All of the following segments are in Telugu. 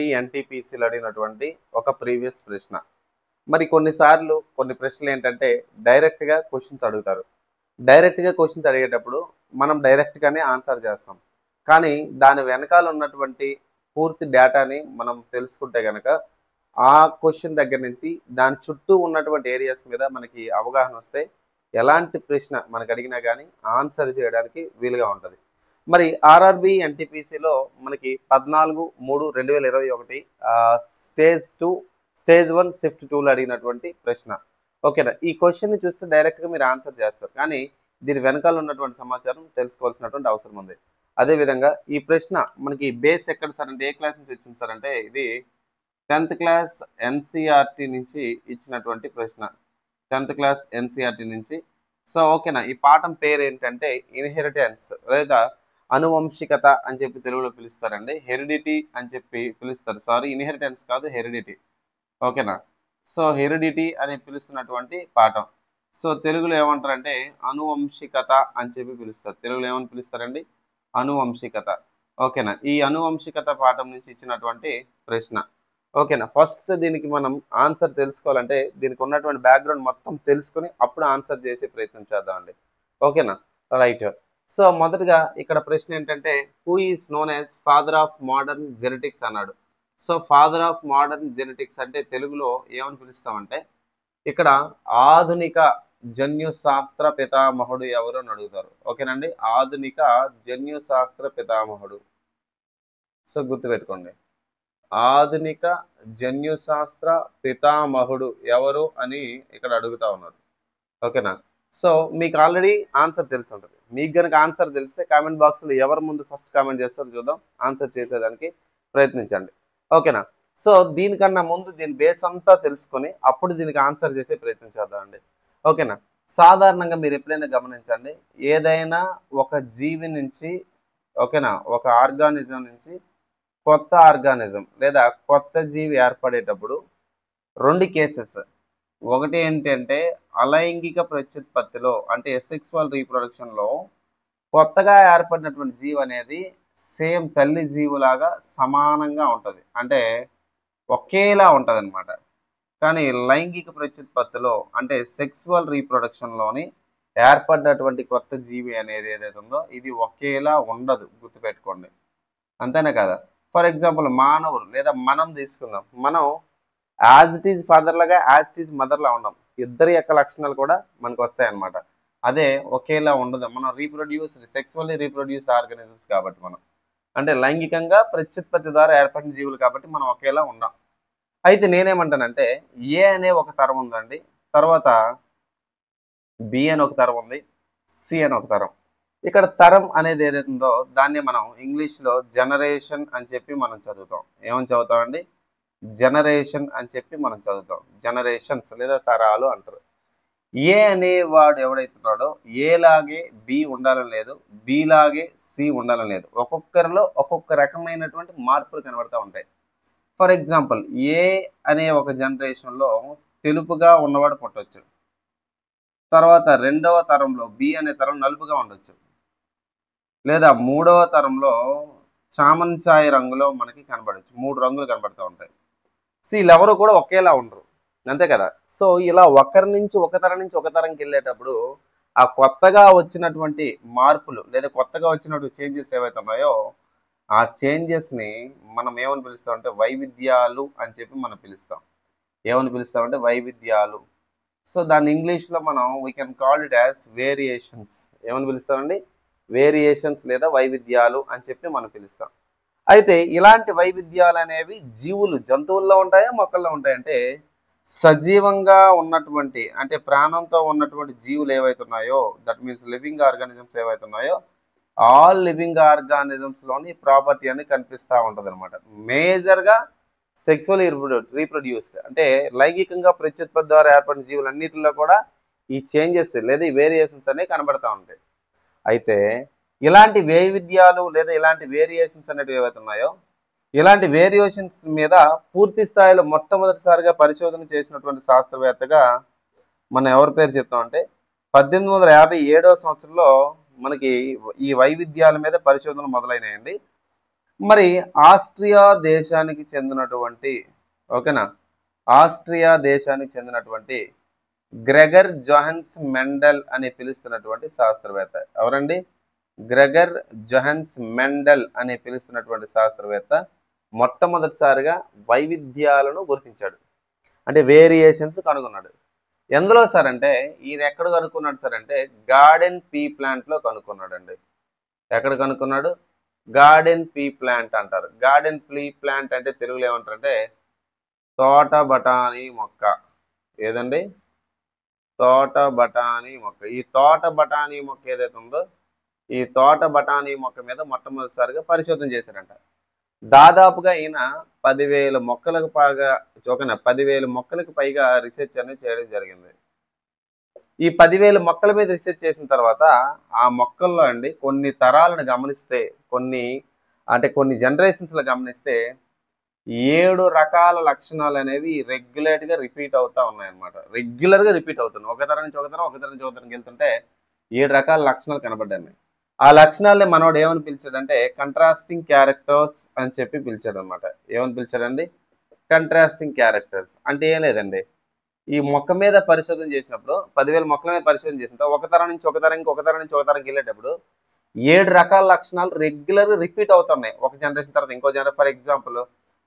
ఎన్టీపీసీలో అడిగినటువంటి ఒక ప్రీవియస్ ప్రశ్న. మరి కొన్నిసార్లు కొన్ని ప్రశ్నలు ఏంటంటే డైరెక్ట్గా క్వశ్చన్స్ అడుగుతారు. డైరెక్ట్గా క్వశ్చన్స్ అడిగేటప్పుడు మనం డైరెక్ట్గానే ఆన్సర్ చేస్తాం. కానీ దాని వెనకాల ఉన్నటువంటి పూర్తి డేటాని మనం తెలుసుకుంటే కనుక ఆ క్వశ్చన్ దగ్గర నుంచి దాని చుట్టూ ఉన్నటువంటి ఏరియాస్ మీద మనకి అవగాహన వస్తే ఎలాంటి ప్రశ్న మనకు అడిగినా కానీ ఆన్సర్ చేయడానికి వీలుగా ఉంటుంది. మరి ఆర్ఆర్బి ఎన్టీపీసీలో మనకి 14/3/2021 స్టేజ్ 1 షిఫ్ట్ 2లో అడిగినటువంటి ప్రశ్న. ఓకేనా, ఈ క్వశ్చన్ని చూస్తే డైరెక్ట్గా మీరు ఆన్సర్ చేస్తారు, కానీ దీని వెనకాల ఉన్నటువంటి సమాచారం తెలుసుకోవాల్సినటువంటి అవసరం ఉంది. అదేవిధంగా ఈ ప్రశ్న మనకి బేస్ ఎక్కడ సార్ అంటే ఏ క్లాస్ నుంచి వచ్చింది సార్ అంటే ఇది 10th క్లాస్ ఎన్సీఆర్టీ నుంచి ఇచ్చినటువంటి ప్రశ్న. 10th క్లాస్ ఎన్సీఆర్టీ నుంచి. సో ఓకేనా, ఈ పాఠం పేరు ఏంటంటే ఇన్హెరిటెన్స్ లేదా అనువంశికత అని చెప్పి తెలుగులో పిలుస్తారండి. హెరిడిటీ అని చెప్పి పిలుస్తారు. సారీ, ఇన్హెరిటెన్స్ కాదు, హెరిడిటీ. ఓకేనా, సో హెరిడిటీ అని పిలుస్తున్నటువంటి పాఠం. సో తెలుగులో ఏమంటారంటే అనువంశికత అని చెప్పి పిలుస్తారు. తెలుగులో ఏమని పిలుస్తారండి? అనువంశికత. ఓకేనా, ఈ అనువంశికత పాఠం నుంచి ఇచ్చినటువంటి ప్రశ్న. ఓకేనా, ఫస్ట్ దీనికి మనం ఆన్సర్ తెలుసుకోవాలంటే దీనికి ఉన్నటువంటి బ్యాక్గ్రౌండ్ మొత్తం తెలుసుకుని అప్పుడు ఆన్సర్ చేసే ప్రయత్నం చేద్దామండి. ఓకేనా, రైట్. సో మొదటగా ఇక్కడ ప్రశ్న ఏంటంటే who is known as father of modern genetics అన్నాడు. So father of modern genetics అంటే తెలుగులో ఏమని పిలుస్తామంటే ఇక్కడ ఆధునిక జన్యు శాస్త్ర పితామహుడు ఎవరు అని అడుగుతారు. ఓకేనండి, ఆధునిక జన్యు శాస్త్ర పితామహుడు. సో గుర్తుపెట్టుకోండి, ఆధునిక జన్యు శాస్త్ర పితామహుడు ఎవరు అని ఇక్కడ అడుగుతా ఉన్నారు. ఓకేనా, సో మీకు ఆల్రెడీ ఆన్సర్ తెలిసి ఉంటుంది. మీకు కనుక ఆన్సర్ తెలిస్తే కామెంట్ బాక్స్లో ఎవరు ముందు ఫస్ట్ కామెంట్ చేస్తారో చూద్దాం, ఆన్సర్ చేసేదానికి ప్రయత్నించండి. ఓకేనా, సో దీనికన్నా ముందు దీని బేస్ అంతా తెలుసుకొని అప్పుడు దీనికి ఆన్సర్ చేసే ప్రయత్నం చేద్దామండి. ఓకేనా, సాధారణంగా మీరు ఎప్పుడైనా గమనించండి, ఏదైనా ఒక జీవి నుంచి ఓకేనా ఒక ఆర్గానిజం నుంచి కొత్త ఆర్గానిజం లేదా కొత్త జీవి ఏర్పడేటప్పుడు రెండు కేసెస్. ఒకటి ఏంటంటే అలైంగిక ప్రత్యుత్పత్తిలో అంటే సెక్సువల్ రీప్రొడక్షన్లో కొత్తగా ఏర్పడినటువంటి జీవి అనేది సేమ్ తల్లి జీవులాగా సమానంగా ఉంటుంది, అంటే ఒకేలా ఉంటుంది అనమాట. కానీ లైంగిక ప్రత్యుత్పత్తిలో అంటే సెక్సువల్ రీప్రొడక్షన్లోని ఏర్పడినటువంటి కొత్త జీవి అనేది ఏదైతే ఉందో ఇది ఒకేలా ఉండదు, గుర్తుపెట్టుకోండి. అంతేనా కదా? ఫర్ ఎగ్జాంపుల్ మానవులు లేదా మనం తీసుకుందాం, మనం యాజ్ ఇట్ ఈజ్ ఫాదర్లాగా యాజ్ ఇట్ ఈజ్ మదర్లా ఉన్నాం. ఇద్దరి యొక్క లక్షణాలు కూడా మనకు వస్తాయి అన్నమాట. అదే ఒకేలా ఉండదు. మనం సెక్సువల్లీ రీప్రొడ్యూస్ ఆర్గానిజమ్స్ కాబట్టి మనం అంటే లైంగికంగా ప్రత్యుత్పత్తి ద్వారా ఏర్పడిన జీవులు కాబట్టి మనం ఒకేలా ఉన్నాం. అయితే నేనేమంటానంటే ఏ అనే ఒక తరం ఉందండి, తర్వాత బి అని ఒక తరం ఉంది, సి అని ఒక తరం. ఇక్కడ తరం అనేది ఏదైతే ఉందో దాన్ని మనం ఇంగ్లీష్లో జనరేషన్ అని చెప్పి మనం చదువుతాం. ఏమని చదువుతామండి? జనరేషన్ అని చెప్పి మనం చదువుతాం. జనరేషన్స్ లేదా తరాలు అంటారు. ఏ అనేవాడు ఎవడైతున్నాడో ఏలాగే బి ఉండాలని లేదు, బి లాగే సి ఉండాలని లేదు. ఒక్కొక్కరిలో ఒక్కొక్క రకమైనటువంటి మార్పులు కనబడతా ఉంటాయి. ఫర్ ఎగ్జాంపుల్ ఏ అనే ఒక జనరేషన్లో తెలుపుగా ఉన్నవాడు పుట్టవచ్చు, తర్వాత రెండవ తరంలో బి అనే తరం నలుపుగా ఉండొచ్చు, లేదా మూడవ తరంలో చామంచాయి రంగులో మనకి కనబడచ్చు. 3 రంగులు కనబడుతూ ఉంటాయి. సో వీళ్ళెవరు కూడా ఒకేలా ఉండరు, అంతే కదా? సో ఇలా ఒకరి నుంచి ఒక తరం నుంచి ఒక తరంకి వెళ్ళేటప్పుడు ఆ కొత్తగా వచ్చినటువంటి మార్పులు లేదా కొత్తగా వచ్చినటువంటి చేంజెస్ ఏవైతే ఉన్నాయో ఆ చేంజెస్ని మనం ఏమని పిలుస్తాం అంటే వైవిధ్యాలు అని చెప్పి మనం పిలుస్తాం. ఏమని పిలుస్తామంటే వైవిధ్యాలు. సో దాన్ని ఇంగ్లీష్లో మనం we can call it as variations. ఏమని పిలుస్తామండి? వేరియేషన్స్ లేదా వైవిధ్యాలు అని చెప్పి మనం పిలుస్తాం. అయితే ఇలాంటి వైవిధ్యాలు అనేవి జంతువుల్లో ఉంటాయా మొక్కల్లో ఉంటాయంటే సజీవంగా ఉన్నటువంటి అంటే ప్రాణంతో ఉన్నటువంటి జీవులు ఏవైతే ఉన్నాయో దట్ మీన్స్ లివింగ్ ఆర్గానిజమ్స్ ఏవైతే ఉన్నాయో ఆల్ లివింగ్ ఆర్గానిజమ్స్లోని ప్రాపర్టీ అనేది కనిపిస్తూ ఉంటుంది అనమాట. మేజర్గా సెక్సువల్ రీప్రొడ్యూస్డ్ అంటే లైంగికంగా ప్రత్యుత్పత్తి ద్వారా ఏర్పడిన జీవులన్నిటిలో కూడా ఈ చేంజెస్ లేదా ఈ వేరియేషన్స్ అనేవి కనబడతా ఉంటాయి. అయితే ఇలాంటి వైవిధ్యాలు లేదా ఇలాంటి వేరియేషన్స్ అనేవి ఏవైతే ఉన్నాయో ఇలాంటి వేరియేషన్స్ మీద పూర్తి స్థాయిలో మొట్టమొదటిసారిగా పరిశోధన చేసినటువంటి శాస్త్రవేత్తగా మనం ఎవరి పేరు చెప్తామంటే 1857వ సంవత్సరంలో మనకి ఈ వైవిధ్యాల మీద పరిశోధనలు మొదలైనాయండి. మరి ఆస్ట్రియా దేశానికి చెందినటువంటి ఓకేనా ఆస్ట్రియా దేశానికి చెందినటువంటి గ్రెగర్ జోహన్స్ మెండల్ అని పిలుస్తున్నటువంటి శాస్త్రవేత్త ఎవరండి? గ్రెగర్ జోహన్స్ మెండల్ అని పిలుస్తున్నటువంటి శాస్త్రవేత్త మొట్టమొదటిసారిగా వైవిధ్యాలను గుర్తించాడు, అంటే వేరియేషన్స్ కనుగొన్నాడు. ఎందులో సార్ అంటే ఈయన ఎక్కడ కనుక్కున్నాడు సార్ అంటే గార్డెన్ పీ ప్లాంట్ లో కనుక్కున్నాడు. ఎక్కడ కనుక్కున్నాడు? గార్డెన్ పీ ప్లాంట్ అంటారు. గార్డెన్ పీ ప్లాంట్ అంటే తెలుగులో ఏమంటారంటే తోట బఠానీ మొక్క. ఏదండి? తోట బఠానీ మొక్క. ఈ తోట బఠానీ మొక్క ఏదైతే ఉందో ఈ తోట బఠానీ మొక్క మీద మొట్టమొదటిసారిగా పరిశోధన చేశారంట. దాదాపుగా ఈయన 10,000 మొక్కలకు పైగా 10,000 మొక్కలకు పైగా రీసెర్చ్ అనేది చేయడం జరిగింది. ఈ 10,000 మొక్కల మీద రీసెర్చ్ చేసిన తర్వాత ఆ మొక్కల్లో అండి కొన్ని తరాలను గమనిస్తే కొన్ని జనరేషన్స్ లో గమనిస్తే 7 రకాల లక్షణాలు అనేవి రెగ్యులర్ గా రిపీట్ అవుతా ఉన్నాయన్నమాట. రెగ్యులర్ గా రిపీట్ అవుతున్నాయి. ఒక తరం నుంచి ఒక తరం, ఒక తరం నుంచి ఒక తరంకి వెళ్తుంటే 7 రకాల లక్షణాలు కనబడ్డాయి. ఆ లక్షణాలని మనోడు ఏమని పిలిచాడంటే కంట్రాస్టింగ్ క్యారెక్టర్స్ అని చెప్పి పిలిచాడు అనమాట. ఏమని పిలిచాడండి? కంట్రాస్టింగ్ క్యారెక్టర్స్. అంటే ఏం లేదండి, ఈ మొక్క మీద పరిశోధన చేసినప్పుడు 10,000 మొక్కల మీద పరిశోధన చేసిన ఒక తరం నుంచి ఒక తరం, ఇంకొక తరం నుంచి ఒక తరంకి వెళ్ళేటప్పుడు 7 రకాల లక్షణాలు రెగ్యులర్ రిపీట్ అవుతున్నాయి ఒక జనరేషన్ తర్వాత ఇంకో జనరేషన్. ఫర్ ఎగ్జాంపుల్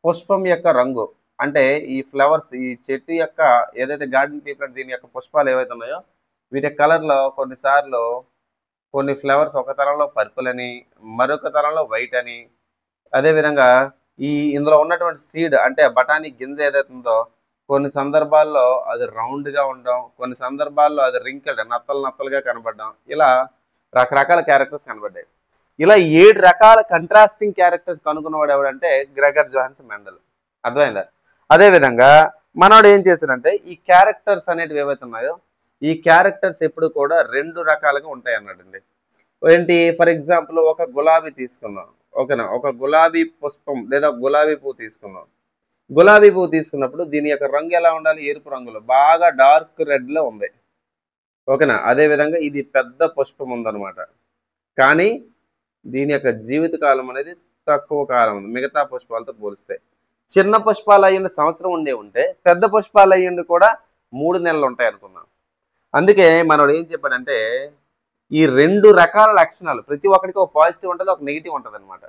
పుష్పం యొక్క రంగు, అంటే ఈ ఫ్లవర్స్, ఈ చెట్టు యొక్క ఏదైతే గార్డెన్ పీపుల్ దీని యొక్క పుష్పాలు ఏవైతే ఉన్నాయో వీటి కలర్లో కొన్నిసార్లు కొన్ని ఫ్లవర్స్ ఒక తరంలో పర్పుల్ అని, మరొక తరంలో వైట్ అని, అదేవిధంగా ఇందులో ఉన్నటువంటి సీడ్ అంటే బఠానీ గింజ ఏదైతే ఉందో కొన్ని సందర్భాల్లో అది రౌండ్గా ఉండడం, కొన్ని సందర్భాల్లో అది రింకిల్డ్ నత్తలు నత్తలుగా కనబడడం, ఇలా రకరకాల క్యారెక్టర్స్ కనబడ్డాయి. ఇలా 7 రకాల కంట్రాస్టింగ్ క్యారెక్టర్స్ కనుక్కున్నవాడు ఎవడంటే గ్రెగర్ జోహన్స్ మెండల్. అర్థమైందా? అదేవిధంగా మనోడు ఏం చేశాడంటే ఈ క్యారెక్టర్స్ అనేటివి ఏవైతే ఉన్నాయో ఈ క్యారెక్టర్స్ ఎప్పుడు కూడా 2 రకాలుగా ఉంటాయి అన్నాడండి. ఏంటి? ఫర్ ఎగ్జాంపుల్ ఒక గులాబీ తీసుకుందాం, ఓకేనా? ఒక గులాబీ పుష్పం లేదా గులాబీ పువ్వు తీసుకుందాం. గులాబీ పువ్వు తీసుకున్నప్పుడు దీని యొక్క రంగు ఎలా ఉండాలి? ఎరుపు రంగులో, బాగా డార్క్ రెడ్ లో ఉంది, ఓకేనా? అదేవిధంగా ఇది పెద్ద పుష్పం ఉందన్నమాట, కానీ దీని యొక్క జీవిత కాలం అనేది తక్కువ కాలం ఉంది మిగతా పుష్పాలతో పోలిస్తే. చిన్న పుష్పాలు అయ్యింది సంవత్సరం ఉంటే పెద్ద పుష్పాలు అయ్యింది కూడా 3 నెలలు ఉంటాయి అనుకున్నాం. అందుకే మనోడు ఏం చెప్పాడంటే ఈ 2 రకాల లక్షణాలు, ప్రతి ఒక్కరికి ఒక పాజిటివ్ ఉంటుంది, ఒక నెగిటివ్ ఉంటుంది అనమాట.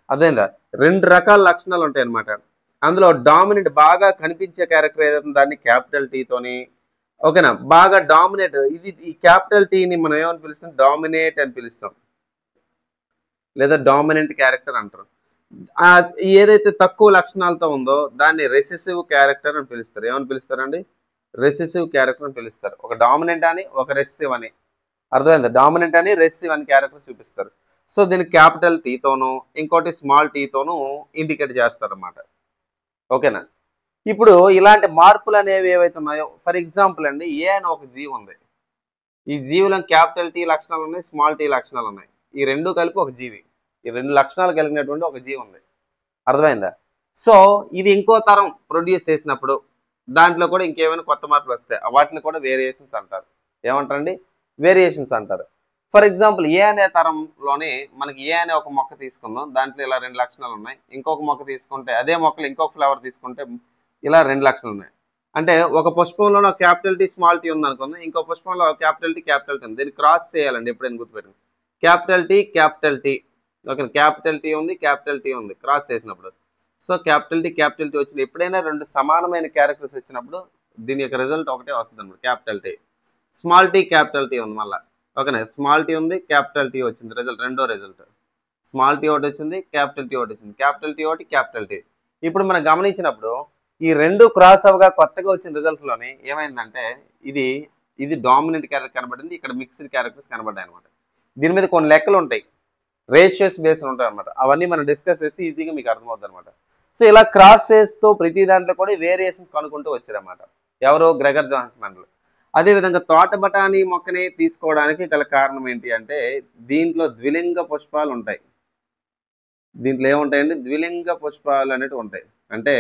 అదేందా 2 రకాల లక్షణాలు ఉంటాయి అనమాట. అందులో డామినెంట్ బాగా కనిపించే క్యారెక్టర్ ఏదైతే దాన్ని క్యాపిటల్ టీతోని, ఓకేనా, బాగా డామినేట్, ఈ క్యాపిటల్ టీని మనం ఏమని పిలుస్తాం? డామినేట్ అని పిలుస్తాం, లేదా డామినెంట్ క్యారెక్టర్ అంటారు. ఏదైతే తక్కువ లక్షణాలతో ఉందో దాన్ని రెసెసివ్ క్యారెక్టర్ అని పిలుస్తారు. ఏమని పిలుస్తారండి? రెసెసివ్ క్యారెక్టర్ అని పిలుస్తారు. ఒక డామినెంట్ అని, ఒక రెసెసివ్ అని. అర్థమైందా? డామినెంట్ అని, రెసెసివ్ అని క్యారెక్టర్ చూపిస్తారు. సో దీన్ని క్యాపిటల్ టీతోను, ఇంకోటి స్మాల్ టీతోను ఇండికేట్ చేస్తారు అన్నమాట. ఓకేనా? ఇప్పుడు ఇలాంటి మార్పులు అనేవి ఏవైతే ఉన్నాయో, ఫర్ ఎగ్జాంపుల్ అండి, ఏ అని ఒక జీవి ఉంది. ఈ జీవిలో క్యాపిటల్ టీ లక్షణాలు ఉన్నాయి, స్మాల్ టీ లక్షణాలు ఉన్నాయి. ఈ 2 కలిపి ఒక జీవి. ఈ 2 లక్షణాలు కలిగినటువంటి ఒక జీవి ఉంది. అర్థమైందా? సో ఇది ఇంకో తరం ప్రొడ్యూస్ చేసినప్పుడు దాంట్లో కూడా ఇంకేమైనా కొత్త మార్పులు వస్తాయి, వాటిని కూడా వేరియేషన్స్ అంటారు. ఏమంటారండి? వేరియేషన్స్ అంటారు. ఫర్ ఎగ్జాంపుల్ ఏ అనే తరంలోనే మనకి ఏ అనే ఒక మొక్క తీసుకుందాం, దాంట్లో ఇలా 2 లక్షణాలు ఉన్నాయి. ఇంకొక మొక్క తీసుకుంటే అదే మొక్కలు ఇంకొక ఫ్లవర్ తీసుకుంటే ఇలా 2 లక్షణాలు ఉన్నాయి. అంటే ఒక పుష్పంలో క్యాపిటల్ టీ స్మాల్ టీ ఉంది అనుకుందాం, ఇంకో పుష్పంలో క్యాపిటల్ టీ ఉంది. దీన్ని క్రాస్ చేయాలండి, ఎప్పుడైనా గుర్తుపెట్టండి. Capital T, okay, capital T ఉంది క్రాస్ చేసినప్పుడు. సో క్యాపిటల్ టీ వచ్చింది. ఎప్పుడైనా 2 సమానమైన క్యారెక్టర్స్ వచ్చినప్పుడు దీని యొక్క రిజల్ట్ ఒకటే వస్తుంది అనమాట, capital T. Small T, capital T ఉంది మళ్ళీ, ఓకేనా? స్మాల్ టీ ఉంది, క్యాపిటల్ టీ వచ్చింది, రెండో రిజల్ట్. స్మాల్ టీ ఒకటి వచ్చింది, క్యాపిటల్ టీ ఒకటి వచ్చింది, క్యాపిటల్ టీ ఒకటి, క్యాపిటల్ టీ. ఇప్పుడు మనం గమనించినప్పుడు ఈ 2 క్రాస్ అవగా కొత్తగా వచ్చిన రిజల్ట్ లోని ఏమైందంటే ఇది డామినెంట్ క్యారెక్టర్ కనబడింది, ఇక్కడ మిక్స్డ్ క్యారెక్టర్స్ కనబడ్డాయి అనమాట. దీని మీద కొన్ని లెక్కలు ఉంటాయి, రేషియోస్ బేస్డ్ ఉంటాయి అనమాట. అవన్నీ మనం డిస్కస్ చేస్తే ఈజీగా మీకు అర్థమవుతుంది అనమాట. సో ఇలా క్రాస్ చేస్తూ ప్రతి దాంట్లో కూడా వేరియేషన్స్ కనుక్కుంటూ వచ్చారన్నమాట. ఎవరు? Gregor Johann Mendel. అదేవిధంగా తోట బఠానీ మొక్కని తీసుకోవడానికి గల కారణం ఏంటి అంటే దీంట్లో ద్విలింగ పుష్పాలు ఉంటాయి. దీంట్లో ఏముంటాయండి? ద్విలింగ పుష్పాలు అనేవి ఉంటాయి. అంటే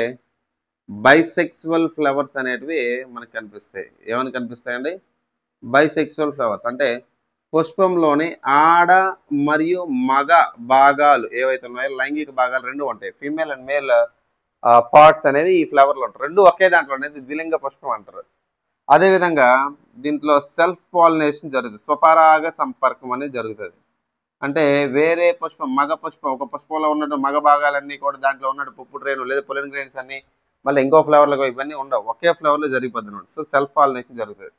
బైసెక్సువల్ ఫ్లవర్స్ అనేటివి మనకు కనిపిస్తాయి. ఏమని కనిపిస్తాయండి? బైసెక్సువల్ ఫ్లవర్స్ అంటే పుష్పంలోని ఆడ మరియు మగ భాగాలు ఏవైతే ఉన్నాయో లైంగిక భాగాలు రెండు ఉంటాయి. ఫీమేల్ అండ్ మేల్ పార్ట్స్ అనేవి ఈ ఫ్లవర్లో ఉంటాయి. రెండు ఒకే దాంట్లో అనేది ద్విలింగ పుష్పం అంటారు. అదేవిధంగా దీంట్లో సెల్ఫ్ పాలినేషన్ జరుగుతుంది, స్వపరాగ సంపర్కం అనేది జరుగుతుంది. అంటే వేరే పుష్పం మగ పుష్పం ఒక పుష్పంలో ఉన్నట్టు మగ భాగాలన్నీ కూడా దాంట్లో ఉన్నట్టు పుప్పు ట్రైన్ లేదా పొలిన్ గ్రెయిన్స్ అన్ని మళ్ళీ ఇంకో ఫ్లవర్లో ఇవన్నీ ఉండవు, ఒకే ఫ్లవర్లో జరిగిపోద్ది అనమాట. సో సెల్ఫ్ పాలినేషన్ జరుగుతుంది.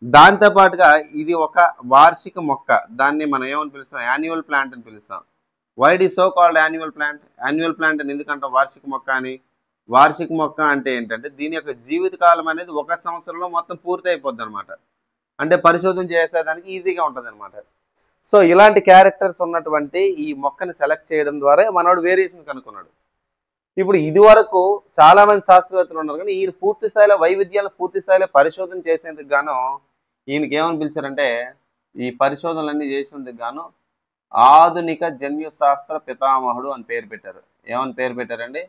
దాంతో పాటుగా ఇది ఒక వార్షిక మొక్క, దాన్ని మనం ఏమని పిలుస్తాం, యాన్యువల్ ప్లాంట్ అని పిలుస్తాం. వైడ్ ఈ so called annual plant. Annual plant అని ఎందుకంటే వార్షిక మొక్క అని. వార్షిక మొక్క అంటే ఏంటంటే దీని యొక్క జీవితకాలం అనేది 1 సంవత్సరంలో మొత్తం పూర్తి అయిపోద్ది అనమాట. అంటే పరిశోధన చేసేదానికి ఈజీగా ఉంటుంది అనమాట. సో ఇలాంటి క్యారెక్టర్స్ ఉన్నటువంటి ఈ మొక్కని సెలెక్ట్ చేయడం ద్వారా మనోడు వేరియేషన్ కనుక్కున్నాడు. ఇప్పుడు ఇది వరకు చాలా మంది శాస్త్రవేత్తలు ఉన్నారు, కానీ ఈయన పూర్తి స్థాయిలో వైవిధ్యాలను పూర్తి స్థాయిలో పరిశోధన చేసేందుకు గాను ఈయనకి ఏమని పిలిచారంటే, ఈ పరిశోధనలన్నీ చేసేందుకు గాను ఆధునిక జన్యు శాస్త్ర పితామహుడు అని పేరు పెట్టారు. ఏమని పేరు పెట్టారండి?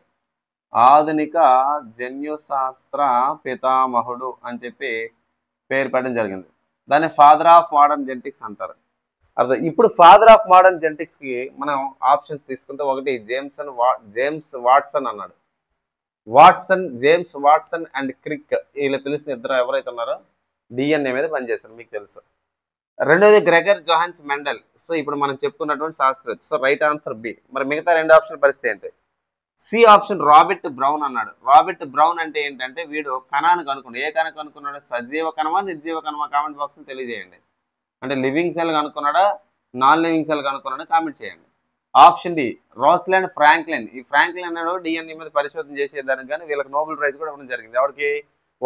ఆధునిక జన్యు శాస్త్ర పితామహుడు అని చెప్పి పేరు పెట్టడం జరిగింది. దాన్ని ఫాదర్ ఆఫ్ మోడర్న్ జెనెటిక్స్ అంటారు. అర్థం. ఇప్పుడు ఫాదర్ ఆఫ్ మోడర్న్ జెనెటిక్స్ కి మనం ఆప్షన్స్ తీసుకుంటే, ఒకటి జేమ్స్ వాట్సన్ అన్నాడు. జేమ్స్ వాట్సన్ అండ్ క్రిక్, వీళ్ళు పిలిచిన ఇద్దరు ఎవరైతే ఉన్నారో డిఎన్ఏ మీద పనిచేస్తారు, మీకు తెలుసు. రెండోది గ్రెగర్ జోహాన్స్ మెండల్. సో ఇప్పుడు మనం చెప్పుకున్నటువంటి శాస్త్రవేత్త. So right answer B. మరి మిగతా 2 ఆప్షన్ పరిస్థితి ఏంటి? సి ఆప్షన్ రాబర్ట్ బ్రౌన్ అన్నాడు. రాబర్ట్ బ్రౌన్ అంటే ఏంటంటే వీడు కణాన్ని కనుక్కున్నాడు. ఏ కణం కనుక్కున్నాడు? సజీవ కణమా నిర్జీవ కణమా? కామెంట్ బాక్స్ తెలియజేయండి. అంటే లివింగ్ సెల్ కనుక్కున్నాడా, నాన్ లివింగ్ సెల్ కనుక్కున్నాడా కామెంట్ చేయండి. Option D Rosalind Franklin. ఈ ఫ్రాంక్లిన్ అన్నాడు డిఎన్ఏ మీద పరిశోధన చేసేదానికి కానీ వీళ్ళకి నోబెల్ ప్రైజ్ కూడా ఇవ్వడం జరిగింది. ఎవరికి?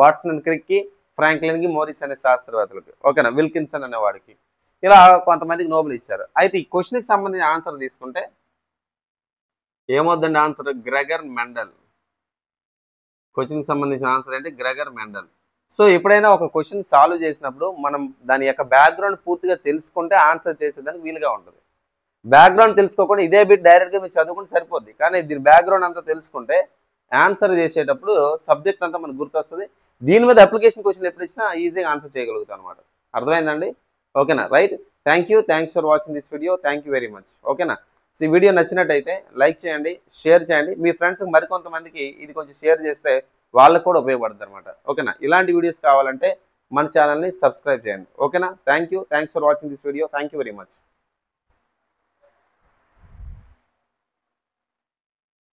వాట్సన్ అండ్ క్రిక్ కి, ఫ్రాంక్లిన్ కి, మోరిస్ అనే శాస్త్రవేత్తలకు. ఓకేనా? విల్కిన్సన్ అనే వాడికి. ఇలా కొంతమందికి నోబెల్ ఇచ్చారు. అయితే ఈ క్వశ్చన్కి సంబంధించిన ఆన్సర్ తీసుకుంటే ఏమొద్దండి ఆన్సర్? Gregor Mendel. క్వశ్చన్కి సంబంధించిన ఆన్సర్ ఏంటి? Gregor Mendel. సో ఎప్పుడైనా ఒక క్వశ్చన్ సాల్వ్ చేసినప్పుడు మనం దాని యొక్క బ్యాక్గ్రౌండ్ పూర్తిగా తెలుసుకుంటే ఆన్సర్ చేసేదానికి వీలుగా ఉంటుంది. బ్యాక్గ్రౌండ్ తెలుసుకోకుండా ఇదే బిట్ డైరెక్ట్గా మీరు చదువుకుంటే సరిపోద్ది. కానీ దీని బ్యాక్గ్రౌండ్ అంతా తెలుసుకుంటే ఆన్సర్ చేసేటప్పుడు సబ్జెక్ట్ అంతా మనకు గుర్తొస్తుంది. దీని మీద అప్లికేషన్ క్వశ్చన్ ఎప్పుడు ఇచ్చినా ఈజీగా ఆన్సర్ చేయగలుగుతాం అనమాట. అర్థమైందండి? ఓకేనా? Right. Thanks for watching this video. Thank you very much. ఓకేనా? సో ఈ వీడియో నచ్చినట్టయితే లైక్ చేయండి, షేర్ చేయండి. మీ ఫ్రెండ్స్కి మరికొంతమందికి ఇది కొంచెం షేర్ చేస్తే వాళ్ళకు కూడా ఉపయోగపడుతుంది అనమాట. ఓకేనా? ఇలాంటి వీడియోస్ కావాలంటే మన ఛానల్ని సబ్స్క్రైబ్ చేయండి. ఓకేనా? Thanks for watching this video. Thank you very much.